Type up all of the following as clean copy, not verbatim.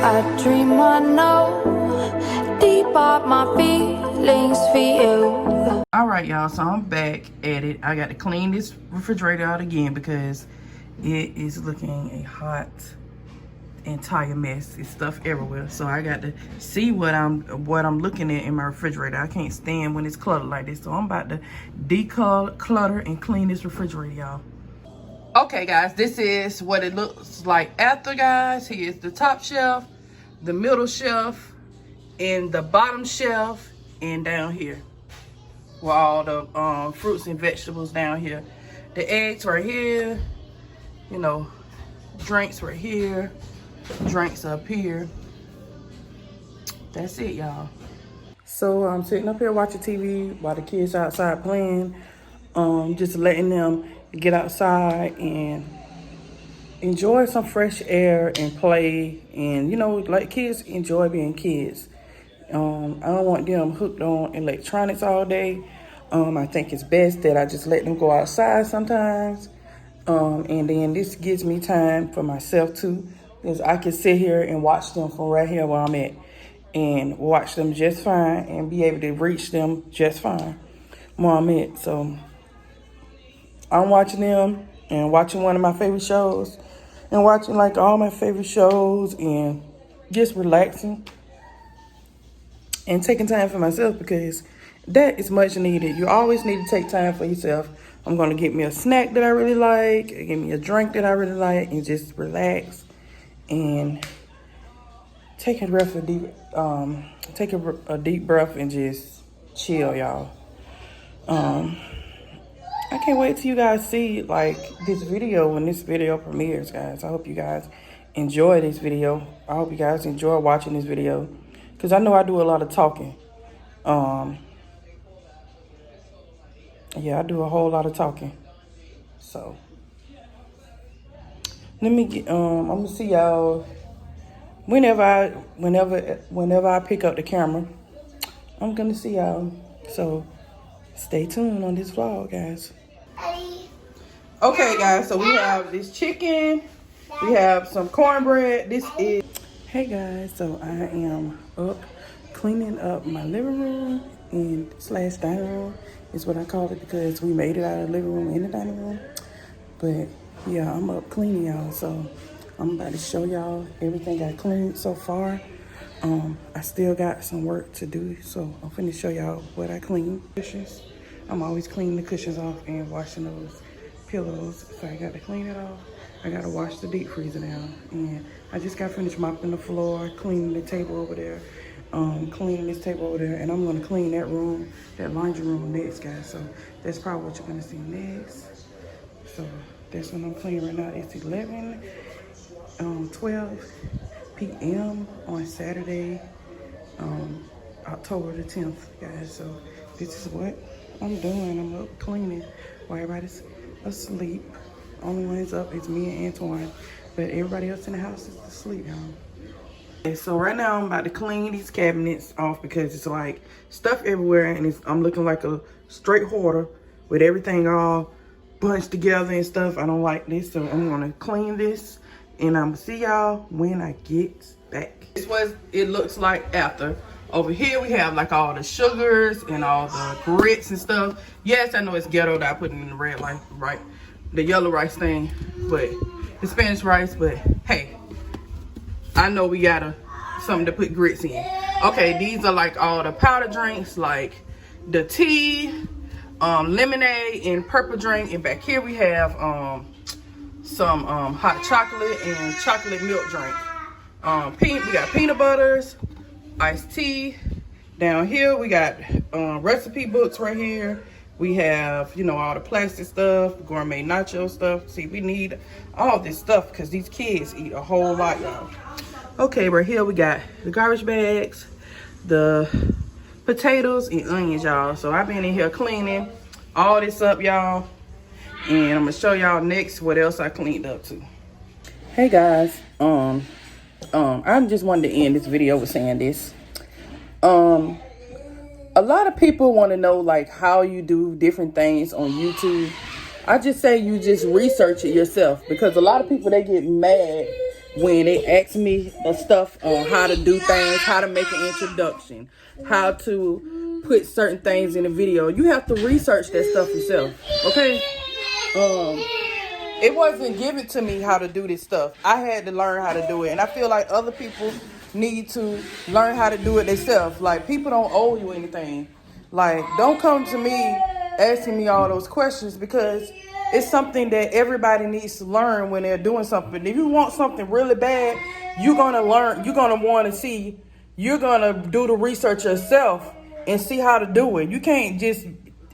I dream I know deep up my feelings for you. All right, y'all, so I'm back at it. I got to clean this refrigerator out again because it is looking a hot entire mess. It's stuff everywhere, so I got to see what I'm looking at in my refrigerator. I can't stand when it's cluttered like this, so I'm about to declutter and clean this refrigerator, y'all. Okay, guys, this is what it looks like after, guys. Here's the top shelf, the middle shelf, and the bottom shelf, and down here with all the fruits and vegetables down here. The eggs right here, you know, drinks right here, drinks up here. That's it, y'all. So I'm sitting up here watching TV while the kids outside playing, just letting them get outside and enjoy some fresh air and play, and you know, like kids enjoy being kids. I don't want them hooked on electronics all day. I think it's best that I just let them go outside sometimes. And then this gives me time for myself too, because I can sit here and watch them from right here where I'm at and watch them just fine and be able to reach them just fine where I'm at. So I'm watching them and watching one of my favorite shows and watching like all my favorite shows and just relaxing and taking time for myself, because that is much needed. You always need to take time for yourself. I'm going to get me a snack that I really like, get me a drink that I really like, and just relax and take a breath, a deep breath and just chill, y'all. I can't wait till you guys see like this video when this video premieres, guys. I hope you guys enjoy this video. I hope you guys enjoy watching this video, because I know I do a lot of talking. Yeah, I do a whole lot of talking. So let me get I'm gonna see y'all whenever I pick up the camera. I'm gonna see y'all. So stay tuned on this vlog, guys. Okay, guys, so we have this chicken, we have some cornbread. Hey guys, so I am up cleaning up my living room and slash dining room is what I call it, because we made it out of the living room and the dining room. But yeah, I'm up cleaning, y'all. So I'm about to show y'all everything I cleaned so far. I still got some work to do, so I'm finna show y'all what I cleaned. Cushions. I'm always cleaning the cushions off and washing those pillows. So I got to clean it off. I got to wash the deep freezer down. And I just got finished mopping the floor, cleaning the table over there, cleaning this table over there. And I'm going to clean that room, that laundry room next, guys. So that's probably what you're going to see next. So that's what I'm cleaning right now. It's 12 p.m. on Saturday, October the 10th, guys. So this is what I'm doing. I'm up cleaning while everybody's asleep. Only one is up is me and Antoine, but everybody else in the house is asleep, y'all. Okay, so right now I'm about to clean these cabinets off because it's like stuff everywhere, and I'm looking like a straight hoarder with everything all bunched together and stuff. I don't like this, so I'm gonna clean this, and I'm gonna see y'all when I get back. This is what it looks like after. Over here we have like all the sugars and all the grits and stuff. Yes, I know it's ghetto that I put in the red rice, right? The yellow rice thing, but the Spanish rice, but hey, I know we got something to put grits in. Okay, these are like all the powder drinks, like the tea, lemonade and purple drink. And back here we have some hot chocolate and chocolate milk drink. We got peanut butters, iced tea. Down here we got recipe books right here. We have, you know, all the plastic stuff, gourmet nacho stuff. See, we need all this stuff because these kids eat a whole lot, y'all. Okay, right here we got the garbage bags, the potatoes and onions, y'all. So I've been in here cleaning all this up, y'all. And I'm gonna show y'all next what else I cleaned up too. Hey guys, I just wanted to end this video with saying this. A lot of people want to know like how you do different things on YouTube. I just say you just research it yourself, because a lot of people, they get mad when they ask me the stuff on how to do things, how to make an introduction, how to put certain things in a video. You have to research that stuff yourself, okay? It wasn't given to me how to do this stuff. I had to learn how to do it. And I feel like other people need to learn how to do it themselves. Like, people don't owe you anything. Like, don't come to me asking me all those questions, because it's something that everybody needs to learn when they're doing something. If you want something really bad, you're going to learn. You're going to want to see. You're going to do the research yourself and see how to do it. You can't just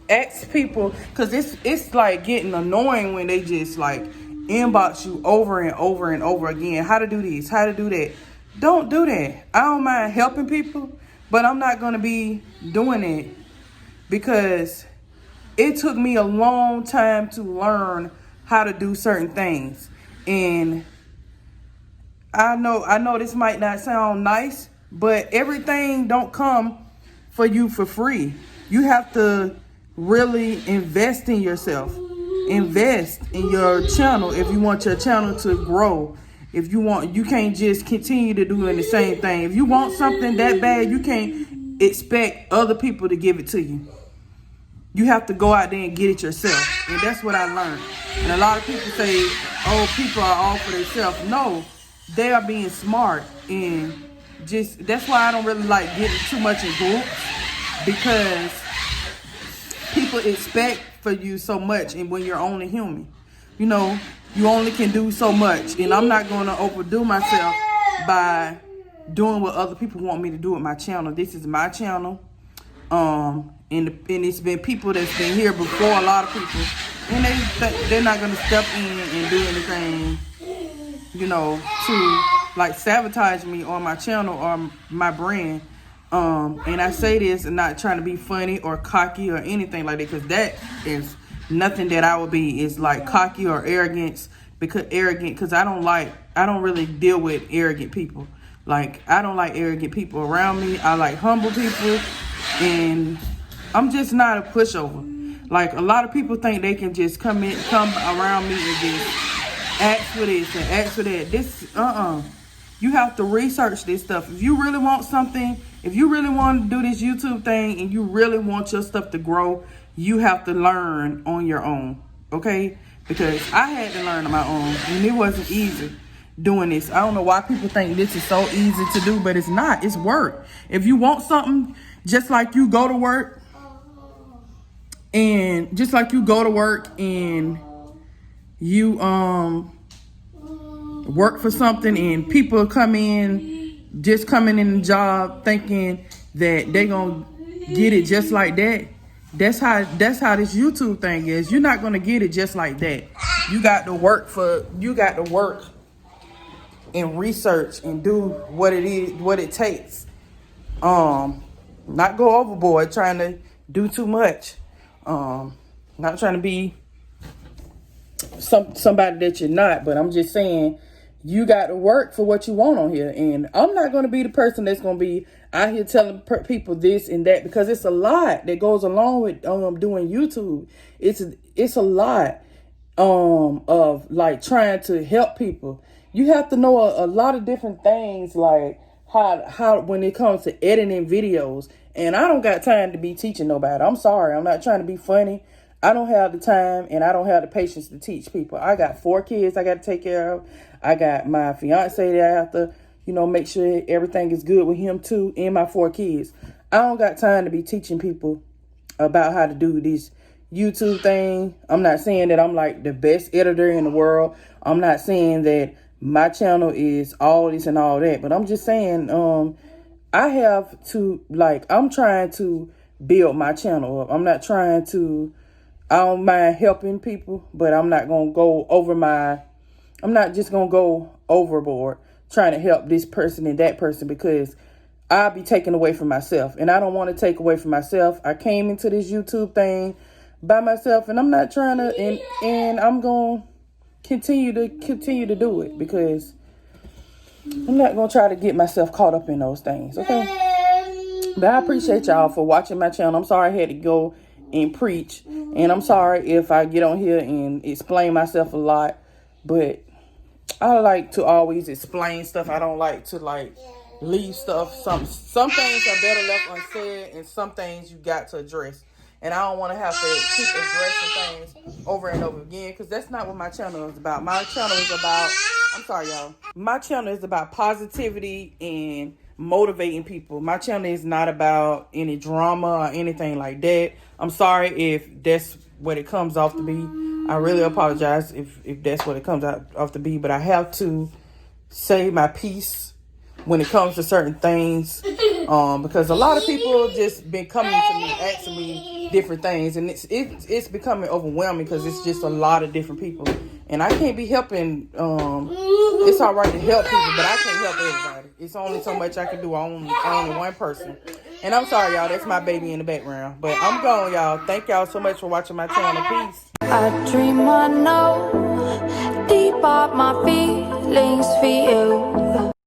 ask people, because it's like getting annoying when they just like inbox you over and over and over again, how to do this, how to do that. Don't do that. I don't mind helping people, but I'm not going to be doing it, because it took me a long time to learn how to do certain things. And I know this might not sound nice, but everything don't come for you for free. You have to really invest in yourself. Invest in your channel if you want your channel to grow. If you want, you can't just continue to doing the same thing. If you want something that bad, you can't expect other people to give it to you. You have to go out there and get it yourself. And that's what I learned. And a lot of people say, oh, people are all for themselves. No, they are being smart. And just, that's why I don't really like getting too much in groups, because people expect for you so much, and when you're only human, you know, you only can do so much. And I'm not going to overdo myself by doing what other people want me to do with my channel. This is my channel. And it's been people that's been here before, a lot of people, and they're not going to step in and do anything, you know, to like sabotage me on my channel or my brand. And I say this and not trying to be funny or cocky or anything like that, because that is nothing that I would be, is like cocky or arrogance, because I don't really deal with arrogant people. Like, I don't like arrogant people around me. I like humble people, and I'm just not a pushover. Like, a lot of people think they can just come around me and just ask for this and ask for that. You have to research this stuff. If you really want something, if you really want to do this YouTube thing and you really want your stuff to grow, you have to learn on your own, okay? Because I had to learn on my own, and it wasn't easy doing this. I don't know why people think this is so easy to do, but it's not. It's work. If you want something, just like you go to work, and you work for something, and people coming in the job thinking that they gonna get it just like that. That's how this YouTube thing is. You're not gonna get it just like that. You got to work and research and do what it takes. Not go overboard trying to do too much. Not trying to be somebody that you're not, but I'm just saying, you got to work for what you want on here. And I'm not going to be the person that's going to be out here telling people this and that, because it's a lot that goes along with doing YouTube. It's a lot of like trying to help people. You have to know a lot of different things, like how when it comes to editing videos. And I don't got time to be teaching nobody. I'm sorry. I'm not trying to be funny. I don't have the time, and I don't have the patience to teach people. I got 4 kids I got to take care of. I got my fiance that I have to, make sure everything is good with him too, and my 4 kids. I don't got time to be teaching people about how to do this YouTube thing. I'm not saying that I'm like the best editor in the world. I'm not saying that my channel is all this and all that, but I'm just saying, I have to, I'm trying to build my channel up. I don't mind helping people, but I'm not going to go I'm not just going to go overboard trying to help this person and that person, because I'll be taking away from myself, and I don't want to take away from myself. I came into this YouTube thing by myself, and I'm not trying to, and I'm going to continue to do it, because I'm not going to try to get myself caught up in those things, okay? But I appreciate y'all for watching my channel. I'm sorry I had to go and preach, and I'm sorry if I get on here and explain myself a lot, but I like to always explain stuff. I don't like to like leave stuff. Some things are better left unsaid, and some things you got to address. And I don't want to have to keep addressing things over and over again, because that's not what my channel is about. My channel is about, I'm sorry, y'all. My channel is about positivity and motivating people. My channel is not about any drama or anything like that. I'm sorry if that's what it comes off to be. I really apologize if that's what it comes off to be, but I have to say my piece when it comes to certain things, because a lot of people just been coming to me asking me different things, and it's becoming overwhelming because it's just a lot of different people, and I can't be helping. It's all right to help people, but I can't help everybody. It's only so much I can do on only one person. And I'm sorry, y'all. That's my baby in the background, but I'm gone, y'all. Thank y'all so much for watching my channel. Peace. I dream I know deep up my feelings for you.